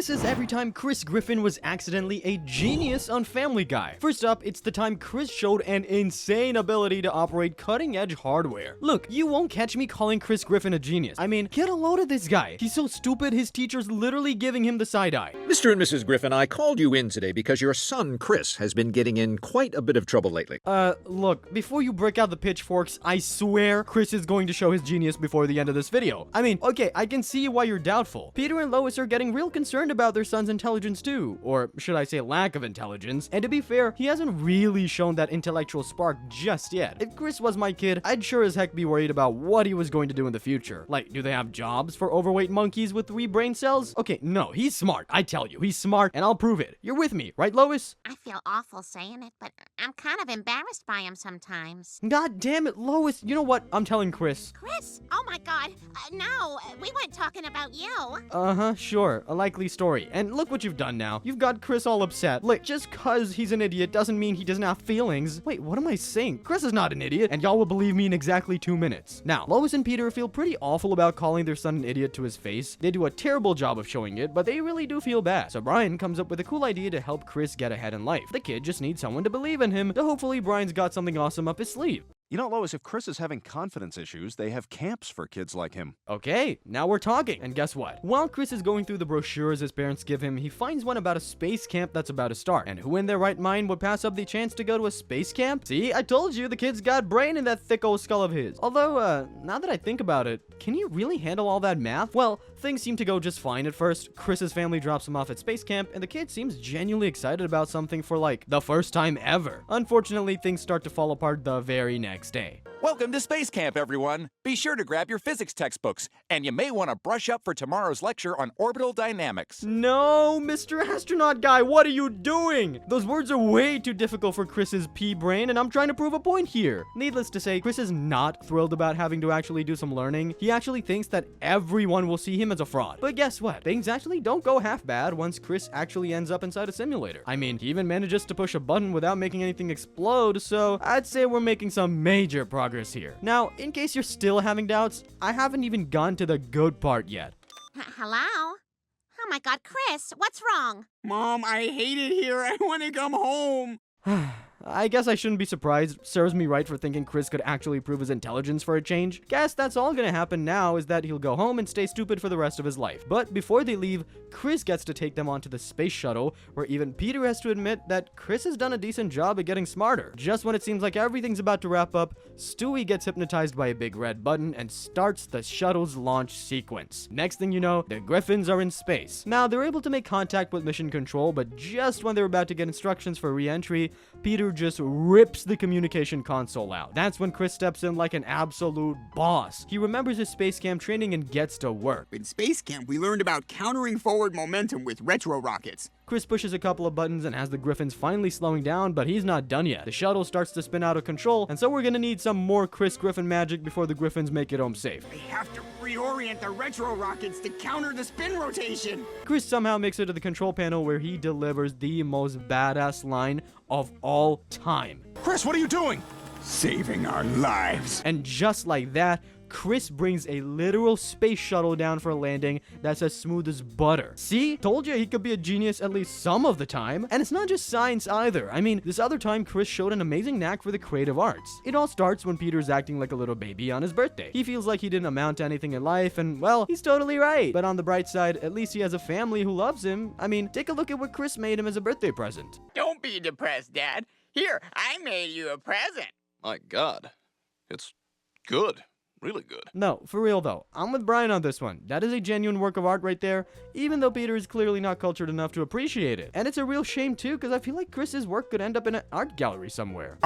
This is every time Chris Griffin was accidentally a genius on Family Guy. First up, it's the time Chris showed an insane ability to operate cutting-edge hardware. Look, you won't catch me calling Chris Griffin a genius. I mean, get a load of this guy. He's so stupid, his teacher's literally giving him the side eye. Mr. and Mrs. Griffin, I called you in today because your son, Chris, has been getting in quite a bit of trouble lately. Look, before you break out the pitchforks, I swear Chris is going to show his genius before the end of this video. I mean, okay, I can see why you're doubtful. Peter and Lois are getting real concerned about their son's intelligence too, or should I say lack of intelligence, and to be fair, he hasn't really shown that intellectual spark just yet. If Chris was my kid, I'd sure as heck be worried about what he was going to do in the future. Like, do they have jobs for overweight monkeys with 3 brain cells? Okay, no, he's smart, I tell you, he's smart, and I'll prove it. You're with me, right, Lois? I feel awful saying it, but I'm kind of embarrassed by him sometimes. God damn it, Lois, you know what? I'm telling Chris. Chris? Oh my god, no, we weren't talking about you. Uh-huh, sure, a likely story. And look what you've done now. You've got Chris all upset. Look, just cause he's an idiot doesn't mean he doesn't have feelings. Wait, what am I saying? Chris is not an idiot, and y'all will believe me in exactly 2 minutes. Now, Lois and Peter feel pretty awful about calling their son an idiot to his face. They do a terrible job of showing it, but they really do feel bad. So Brian comes up with a cool idea to help Chris get ahead in life. The kid just needs someone to believe in him, so hopefully Brian's got something awesome up his sleeve. You know, Lois, if Chris is having confidence issues, they have camps for kids like him. Okay, now we're talking. And guess what? While Chris is going through the brochures his parents give him, he finds one about a space camp that's about to start. And who in their right mind would pass up the chance to go to a space camp? See, I told you, the kid's got brain in that thick old skull of his. Although, now that I think about it, can he really handle all that math? Well, things seem to go just fine at first. Chris's family drops him off at space camp, and the kid seems genuinely excited about something for like the first time ever. Unfortunately, things start to fall apart the very next day. Welcome to Space Camp, everyone. Be sure to grab your physics textbooks, and you may want to brush up for tomorrow's lecture on orbital dynamics. No, Mr. Astronaut Guy, what are you doing? Those words are way too difficult for Chris's pea brain, and I'm trying to prove a point here. Needless to say, Chris is not thrilled about having to actually do some learning. He actually thinks that everyone will see him as a fraud. But guess what? Things actually don't go half bad once Chris actually ends up inside a simulator. I mean, he even manages to push a button without making anything explode, so I'd say we're making some major progress here. Now, in case you're still having doubts, I haven't even gone to the good part yet. Hello? Oh my god, Chris, what's wrong? Mom, I hate it here. I want to come home. I guess I shouldn't be surprised. Serves me right for thinking Chris could actually prove his intelligence for a change. Guess that's all gonna happen now is that he'll go home and stay stupid for the rest of his life. But before they leave, Chris gets to take them onto the space shuttle, where even Peter has to admit that Chris has done a decent job at getting smarter. Just when it seems like everything's about to wrap up, Stewie gets hypnotized by a big red button and starts the shuttle's launch sequence. Next thing you know, the Griffins are in space. Now, they're able to make contact with mission control, but just when they're about to get instructions for re-entry, Peter just rips the communication console out. That's when Chris steps in like an absolute boss. He remembers his space camp training and gets to work. In space camp, we learned about countering forward momentum with retro rockets. Chris pushes a couple of buttons and has the Griffins finally slowing down, but he's not done yet. The shuttle starts to spin out of control, and so we're gonna need some more Chris Griffin magic before the Griffins make it home safe. We have to reorient the retro rockets to counter the spin rotation. Chris somehow makes it to the control panel where he delivers the most badass line of all time. Chris, what are you doing? Saving our lives. And just like that, Chris brings a literal space shuttle down for a landing that's as smooth as butter. See? Told you he could be a genius at least some of the time. And it's not just science either. I mean, this other time Chris showed an amazing knack for the creative arts. It all starts when Peter's acting like a little baby on his birthday. He feels like he didn't amount to anything in life, and well, he's totally right. But on the bright side, at least he has a family who loves him. I mean, take a look at what Chris made him as a birthday present. Don't be depressed, Dad. Here, I made you a present. My God, it's good. Really good. No, for real though, I'm with Brian on this one. That is a genuine work of art right there, even though Peter is clearly not cultured enough to appreciate it. And it's a real shame too, because I feel like Chris's work could end up in an art gallery somewhere.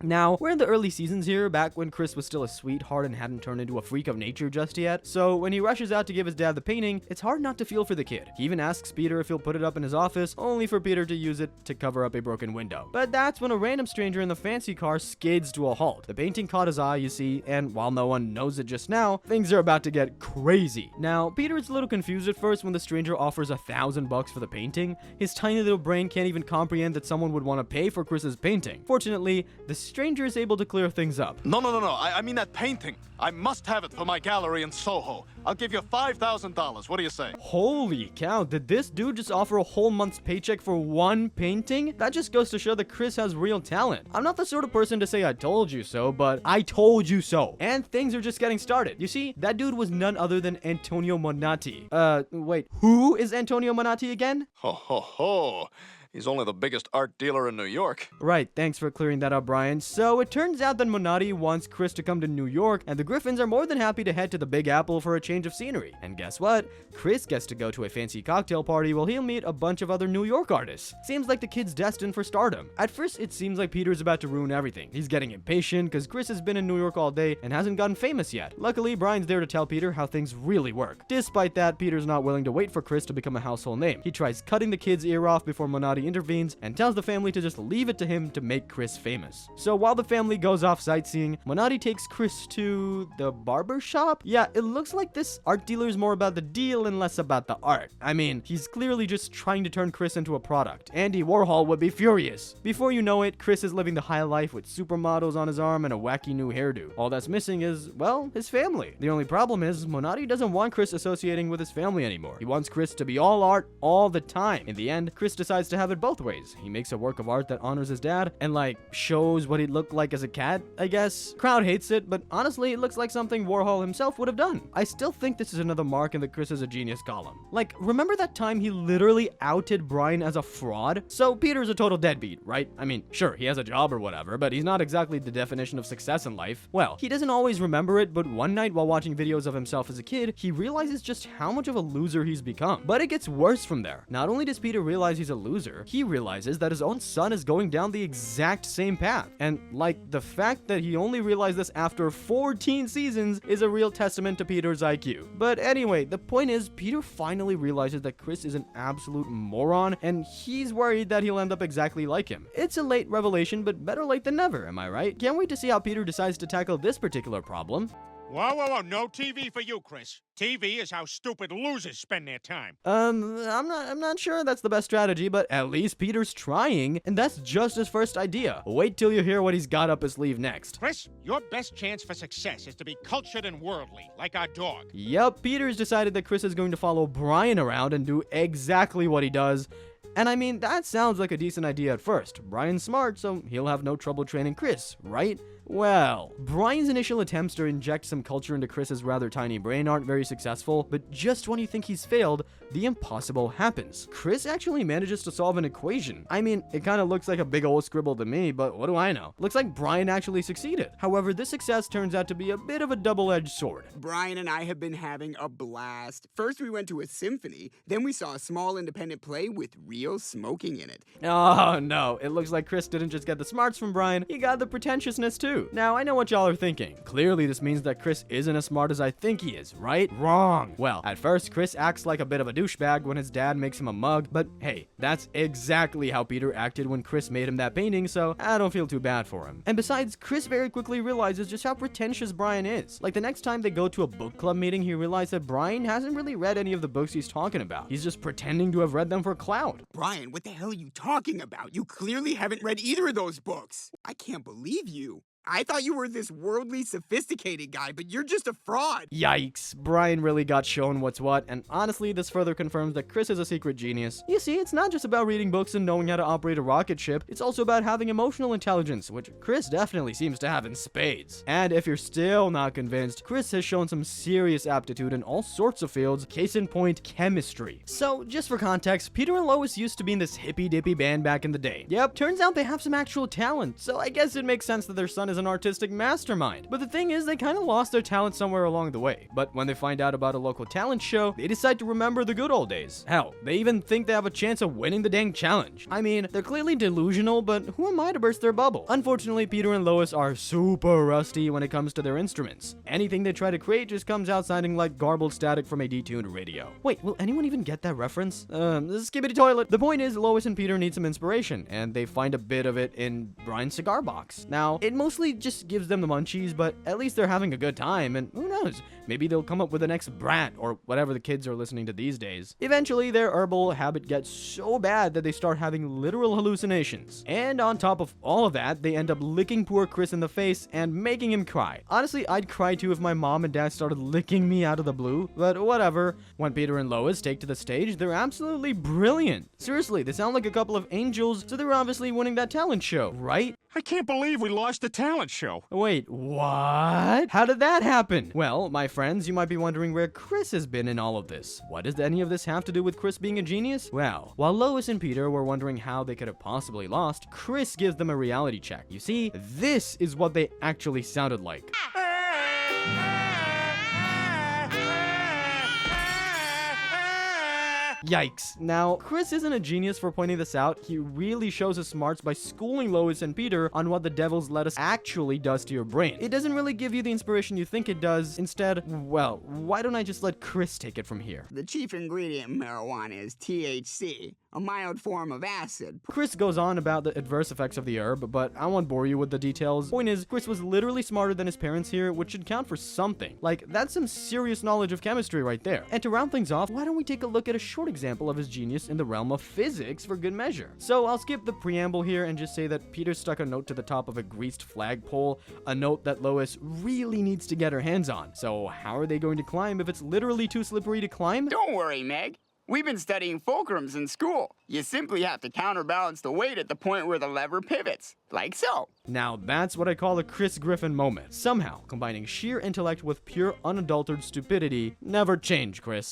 Now, we're in the early seasons here, back when Chris was still a sweetheart and hadn't turned into a freak of nature just yet. So when he rushes out to give his dad the painting, it's hard not to feel for the kid. He even asks Peter if he'll put it up in his office, only for Peter to use it to cover up a broken window. But that's when a random stranger in the fancy car skids to a halt. The painting caught his eye, you see, and while no one knows it just now, things are about to get crazy. Now, Peter is a little confused at first when the stranger offers $1,000 for the painting. His tiny little brain can't even comprehend that someone would want to pay for Chris's painting. Fortunately, the stranger is able to clear things up. No. I mean that painting. I must have it for my gallery in Soho. I'll give you $5,000. What do you say? Holy cow, did this dude just offer a whole month's paycheck for one painting? That just goes to show that Chris has real talent. I'm not the sort of person to say I told you so, but I told you so. And things are just getting started. You see, that dude was none other than Antonio Monati. Wait, who is Antonio Monati again? Ho, ho, ho. He's only the biggest art dealer in New York. Right, thanks for clearing that up, Brian. So it turns out that Monati wants Chris to come to New York, and the Griffins are more than happy to head to the Big Apple for a change of scenery. And guess what? Chris gets to go to a fancy cocktail party while he'll meet a bunch of other New York artists. Seems like the kid's destined for stardom. At first, it seems like Peter's about to ruin everything. He's getting impatient because Chris has been in New York all day and hasn't gotten famous yet. Luckily, Brian's there to tell Peter how things really work. Despite that, Peter's not willing to wait for Chris to become a household name. He tries cutting the kid's ear off before Monati intervenes and tells the family to just leave it to him to make Chris famous. So while the family goes off sightseeing, Monati takes Chris to the barber shop? Yeah, it looks like this art dealer is more about the deal and less about the art. I mean, he's clearly just trying to turn Chris into a product. Andy Warhol would be furious. Before you know it, Chris is living the high life with supermodels on his arm and a wacky new hairdo. All that's missing is, well, his family. The only problem is, Monati doesn't want Chris associating with his family anymore. He wants Chris to be all art all the time. In the end, Chris decides to have it both ways. He makes a work of art that honors his dad and shows what he'd look like as a cat, I guess. Crowd hates it, but honestly, it looks like something Warhol himself would have done. I still think this is another mark in the Chris is a genius column. Remember that time he literally outed Brian as a fraud? So Peter's a total deadbeat, right? I mean, sure, he has a job or whatever, but he's not exactly the definition of success in life. Well, he doesn't always remember it, but one night while watching videos of himself as a kid, he realizes just how much of a loser he's become. But it gets worse from there. Not only does Peter realize he's a loser, he realizes that his own son is going down the exact same path. And the fact that he only realized this after 14 seasons is a real testament to Peter's IQ. But anyway, the point is, Peter finally realizes that Chris is an absolute moron, and he's worried that he'll end up exactly like him. It's a late revelation, but better late than never, am I right? Can't wait to see how Peter decides to tackle this particular problem. Whoa, whoa, whoa, no TV for you, Chris. TV is how stupid losers spend their time. I'm not sure that's the best strategy, but at least Peter's trying, and that's just his first idea. Wait till you hear what he's got up his sleeve next. Chris, your best chance for success is to be cultured and worldly, like our dog. Yep, Peter's decided that Chris is going to follow Brian around and do exactly what he does. And I mean, that sounds like a decent idea at first. Brian's smart, so he'll have no trouble training Chris, right? Well, Brian's initial attempts to inject some culture into Chris's rather tiny brain aren't very successful, but just when you think he's failed, the impossible happens. Chris actually manages to solve an equation. I mean, it kind of looks like a big old scribble to me, but what do I know? Looks like Brian actually succeeded. However, this success turns out to be a bit of a double-edged sword. Brian and I have been having a blast. First we went to a symphony, then we saw a small independent play with real smoking in it. Oh no, it looks like Chris didn't just get the smarts from Brian, he got the pretentiousness too. Now, I know what y'all are thinking. Clearly, this means that Chris isn't as smart as I think he is, right? Wrong. Well, at first, Chris acts like a bit of a douchebag when his dad makes him a mug, but hey, that's exactly how Peter acted when Chris made him that painting, so I don't feel too bad for him. And besides, Chris very quickly realizes just how pretentious Brian is. Like the next time they go to a book club meeting, he realized that Brian hasn't really read any of the books he's talking about. He's just pretending to have read them for clout. Brian, what the hell are you talking about? You clearly haven't read either of those books. I can't believe you. I thought you were this worldly, sophisticated guy, but you're just a fraud. Yikes, Brian really got shown what's what, and honestly, this further confirms that Chris is a secret genius. You see, it's not just about reading books and knowing how to operate a rocket ship, it's also about having emotional intelligence, which Chris definitely seems to have in spades. And if you're still not convinced, Chris has shown some serious aptitude in all sorts of fields, case in point, chemistry. So, just for context, Peter and Lois used to be in this hippy-dippy band back in the day. Yep, turns out they have some actual talent, so I guess it makes sense that their son is an artistic mastermind. But the thing is, they kind of lost their talent somewhere along the way. But when they find out about a local talent show, they decide to remember the good old days. Hell, they even think they have a chance of winning the dang challenge. I mean, they're clearly delusional, but who am I to burst their bubble? Unfortunately, Peter and Lois are super rusty when it comes to their instruments. Anything they try to create just comes out sounding like garbled static from a detuned radio. Wait, will anyone even get that reference? Skibbity toilet. The point is, Lois and Peter need some inspiration, and they find a bit of it in Brian's cigar box. Now, it mostly just gives them the munchies, but at least they're having a good time, and who knows, Maybe they'll come up with the next brat or whatever the kids are listening to these days. Eventually, their herbal habit gets so bad that they start having literal hallucinations. And on top of all of that, they end up licking poor Chris in the face and making him cry. Honestly, I'd cry too if my mom and dad started licking me out of the blue, but whatever. When Peter and Lois take to the stage, they're absolutely brilliant. Seriously, they sound like a couple of angels, so they're obviously winning that talent show, right? I can't believe we lost the talent show. Wait, what? How did that happen? Well, my friends, you might be wondering where Chris has been in all of this. What does any of this have to do with Chris being a genius? Well, while Lois and Peter were wondering how they could have possibly lost, Chris gives them a reality check. You see, this is what they actually sounded like. Yikes. Now, Chris isn't a genius for pointing this out. He really shows his smarts by schooling Lois and Peter on what the devil's lettuce actually does to your brain. It doesn't really give you the inspiration you think it does. Instead, well, why don't I just let Chris take it from here? The chief ingredient in marijuana is THC, a mild form of acid. Chris goes on about the adverse effects of the herb, but I won't bore you with the details. Point is, Chris was literally smarter than his parents here, which should count for something. Like, that's some serious knowledge of chemistry right there. And to round things off, why don't we take a look at a short example of his genius in the realm of physics for good measure. So I'll skip the preamble here and just say that Peter stuck a note to the top of a greased flagpole, a note that Lois really needs to get her hands on. So how are they going to climb if it's literally too slippery to climb? Don't worry, Meg. We've been studying fulcrums in school. You simply have to counterbalance the weight at the point where the lever pivots, like so. Now that's what I call a Chris Griffin moment. Somehow, combining sheer intellect with pure unadulterated stupidity. Never change, Chris.